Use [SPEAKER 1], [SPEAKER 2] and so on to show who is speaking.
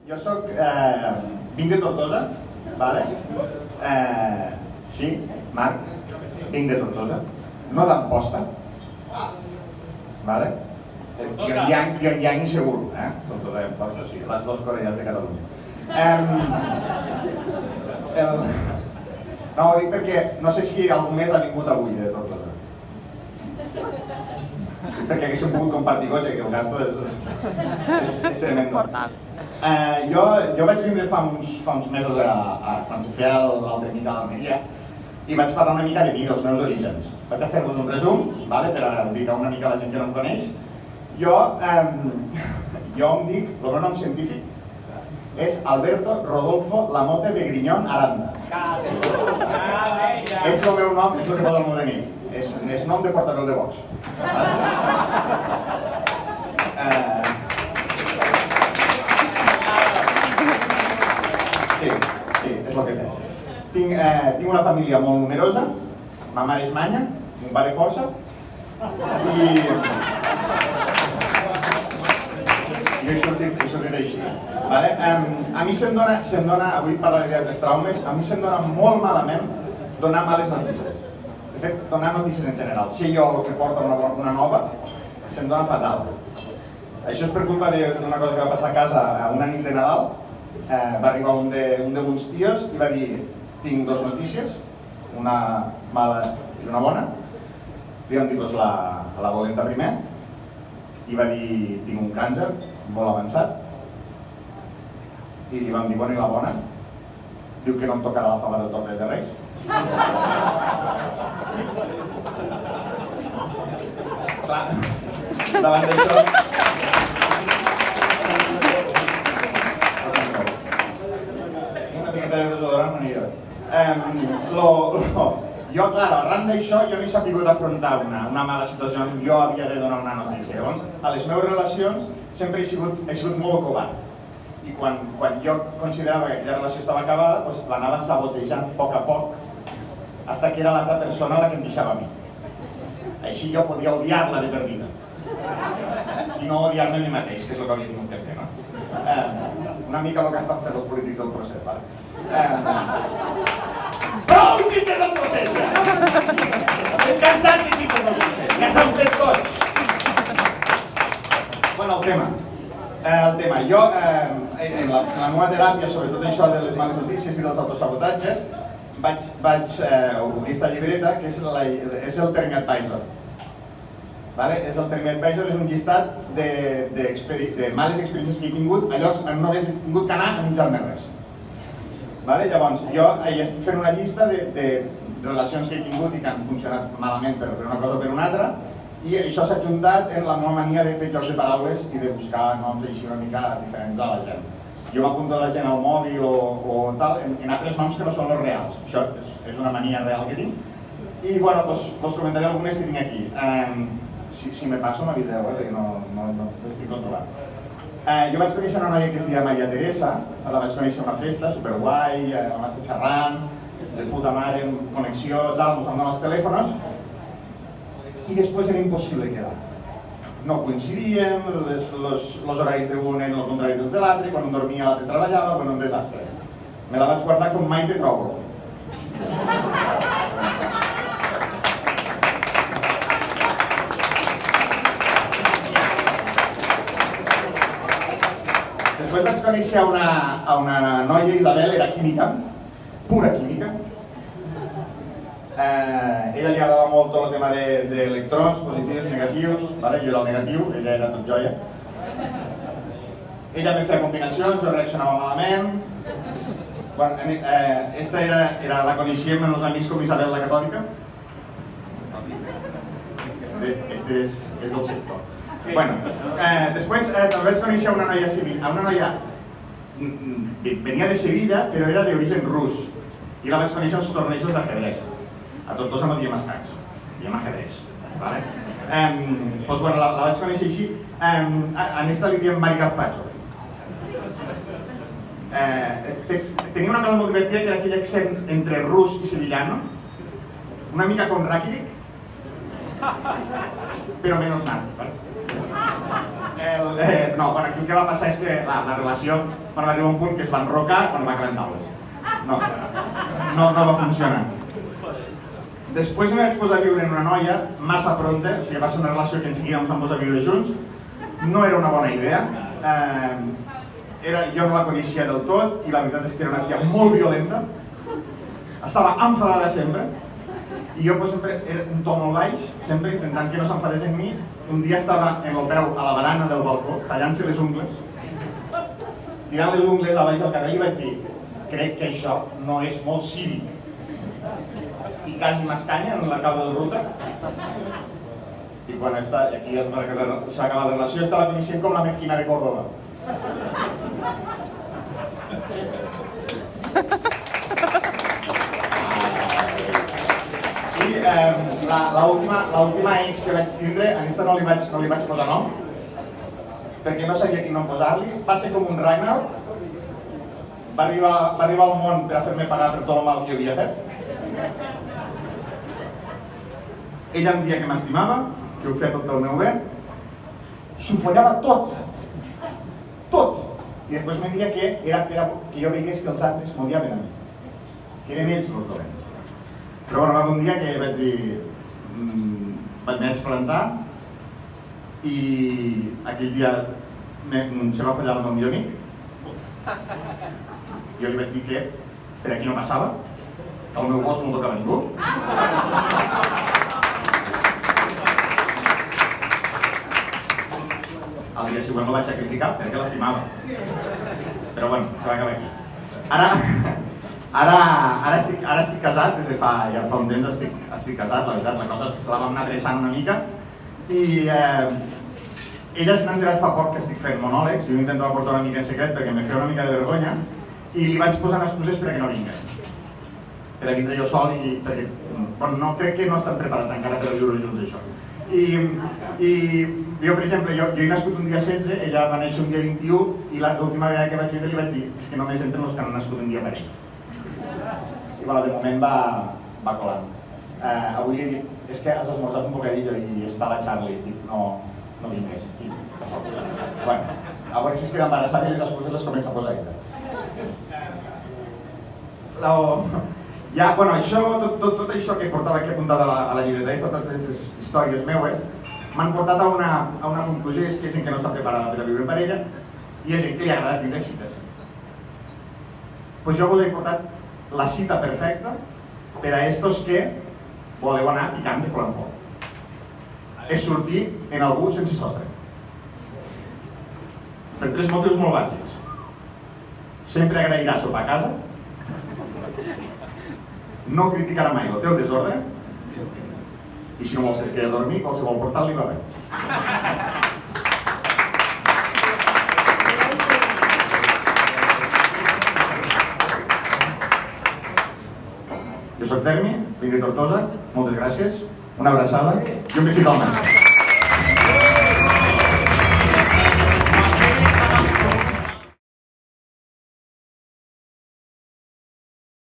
[SPEAKER 1] Jo vinc de Tortosa, vale? Sí, Marc, vinc de Tortosa, no d'Amposta, vale? Yang i segur, Tortosa i Amposta, sí, les dues Corees de Catalunya. No, ho dic perquè no sé si algú més ha vingut avui de Tortosa. Perquè haguéssim pogut compartir cotxe, que el gasto és tremendo. Jo vaig vindre fa uns mesos quan se feia l'altre mica a l'Almeria i vaig parlar una mica de mi, dels meus orígens. Vaig a fer-vos un resum, per ubicar una mica la gent que no em coneix. Jo em dic, el meu nom científic és Alberto Rodolfo Lamote de Griñón Aranda. És el meu nom, és el que posa el meu DNI. És nom de portaveu de Vox. Sí, és el que té. Tinc una família molt numerosa, ma mare és manya, mon pare força, i jo he sortit així. A mi se'm dona, avui parlaré d'altres traumes, a mi se'm dona molt malament donar males notícies. De fet, donar notícies en general. Si jo el que porta una nova, se'm dona fatal. Això és per culpa d'una cosa que va passar a casa una nit de Nadal. Va arribar un de meus tios i va dir: tinc dues notícies, una mala i una bona. Li vam dir la dolenta primer i va dir: tinc un càncer molt avançat. I li vam dir: bona, i la bona? Diu que no em tocarà la fava del torneig de Reis. Clar, davant d'això... Una miqueta de desodorant m'aniria bé. Jo, clar, arran d'això, jo no he sabut afrontar una mala situació on jo havia de donar una notícia. Llavors, a les meves relacions sempre he sigut molt covard. I quan jo considerava que aquella relació estava acabada, l'anava sabotejant a poc, fins que era l'altra persona la que em deixava a mi. Així jo podia odiar-la de per vida. I no odiar-me a mi mateix, que és el que havia tingut que fer, no? Una mica el que estan fent els polítics del procés, vale? Prou xistes del procés, ja! Estem cansats de xistes del procés, ja s'han fet tots! Bueno, el tema. Jo, en la meva teràpia, sobretot això de les males notícies i dels autosabotatges, vaig obrir aquesta llibreta, que és el TermiAdvisor. El TermiAdvisor és un llistat de males experiències que he tingut a llocs on no hagués tingut que anar a menjar-me res. Llavors, jo estic fent una llista de relacions que he tingut i que han funcionat malament per una cosa o per una altra, i això s'ha juntat en la meva mania de fer jocs de paraules i de buscar noms així una mica diferents a la gent. Jo m'apunto a la gent al mòbil o tal, en altres noms que no són els reals. Això és una mania real que tinc. I, bueno, us comentaré algunes que tinc aquí. Si me passo m'aviseu, perquè no estic controlant. Jo vaig conèixer una noia que es deia Maria Teresa, la vaig conèixer a una festa, superguai, vam estar xerrant, de puta mare, en connexió, tal, ens vam donar els telèfons, i després era impossible quedar. No coincidíem, els horaris d'un eren el contrari dels de l'altre, quan un dormia l'altre treballava, bueno, un desastre. Me la vaig guardar com mai te trobo. Després vaig conèixer a una noia, Isabel, era química, pura química. Ella li agradava molt tot el tema d'electrons, positius i negatius, jo era el negatiu, ella era tot joia. Ella me feia combinacions, jo reaccionava malament. Esta la coneixíem amb els amics com Isabel la Catòlica. Este és del sector. Després també vaig conèixer una noia civil, una noia venia de Sevilla, però era d'origen rus, i la vaig conèixer als tornejos d'ajedrez. A Tortosa no diem escacs, diem ajedrez. Doncs la vaig conèixer així, a esta li diem Mari Gazpacho. Tenia una cosa molt divertida, que era aquell accent entre rus i sevillano, una mica com Rakitic, però menys nat. No, bueno, aquí el que va passar és que la relació va arribar a un punt que es va enrocar quan va acabar en taules. No va funcionar. Després me vaig posar a viure en una noia massa pronta, o sigui, va ser una relació que en seguida ens vam posar a viure junts. No era una bona idea. Jo no la coneixia del tot i la veritat és que era una tia molt violenta. Estava enfadada sempre i jo sempre era un to molt baix, sempre intentant que no s'enfadés en mi. Un dia estava en el peu a la barana del balcó, tallant-se les ungles, tirant les ungles a baix del carrer i vaig dir: crec que això no és molt cívic. I quasi m'escanya en la cauda del router. I quan aquí s'ha acabat la relació, estava coneixent com la mezquina de Córdoba. I l'última ex que vaig tindre, a aquesta no li vaig posar nom, perquè no sabia quin nom posar-li. Va ser com un Ragnarok. Va arribar al món per a fer-me pagar per tot el mal que jo havia fet. Ella em dia que m'estimava, que ho feia tot pel meu bé. S'ho follava tot. Tot. I després me dia que jo veigués que els altres m'odiaven a mi. Que eren ells els dolents. Però bueno, va haver un dia que vaig dir... Vaig plantar i aquell dia se va fallar el meu millor amic. Jo li vaig dir que per aquí no passava, que el meu gos no tocava ningú. El dia següent el vaig sacrificar perquè l'estimava. Però bueno, se va acabar aquí. Ara estic casat, des de fa un temps estic casat, la veritat, la cosa se la vam anar adreçant una mica. I ella se n'ha enterat fa poc que estic fent monòlegs, jo intentava portar una mica en secret perquè em feia una mica de vergonya i li vaig posant excuses perquè no vingués. Per a vindre jo sol i perquè, bueno, no crec que no estan preparats encara per viure junts això. I jo, per exemple, jo he nascut un dia 16, ella va néixer un dia 21 i l'última vegada que vaig viure li vaig dir és que només entren els que han nascut un dia per ell. I bueno, de moment va colant. Avui li he dit, és que has esmorzat un bocadillo i està la Charlie, i dic, no vingués. Bueno, a veure si es queda embarassada i les excuses les comença a posar ella. Bueno, tot això que portava aquí apuntat a la llibreta, totes aquestes històries meues, m'han portat a una conclusió, és que hi ha gent que no està preparada per a viure en parella i hi ha gent que li agrada tindre cites. Doncs jo us he portat la cita perfecta per a estos que voleu anar picant de fora en fora. És sortir en algú sense sostre. Per 3 motius molt bàsics. Sempre agrairà sopar a casa, no criticarà mai el teu desordre i si no vols que es quedi a dormir, qualsevol portal li va bé. Jo soc Termi, vinc de Tortosa, moltes gràcies, una abraçada i un besito al nas.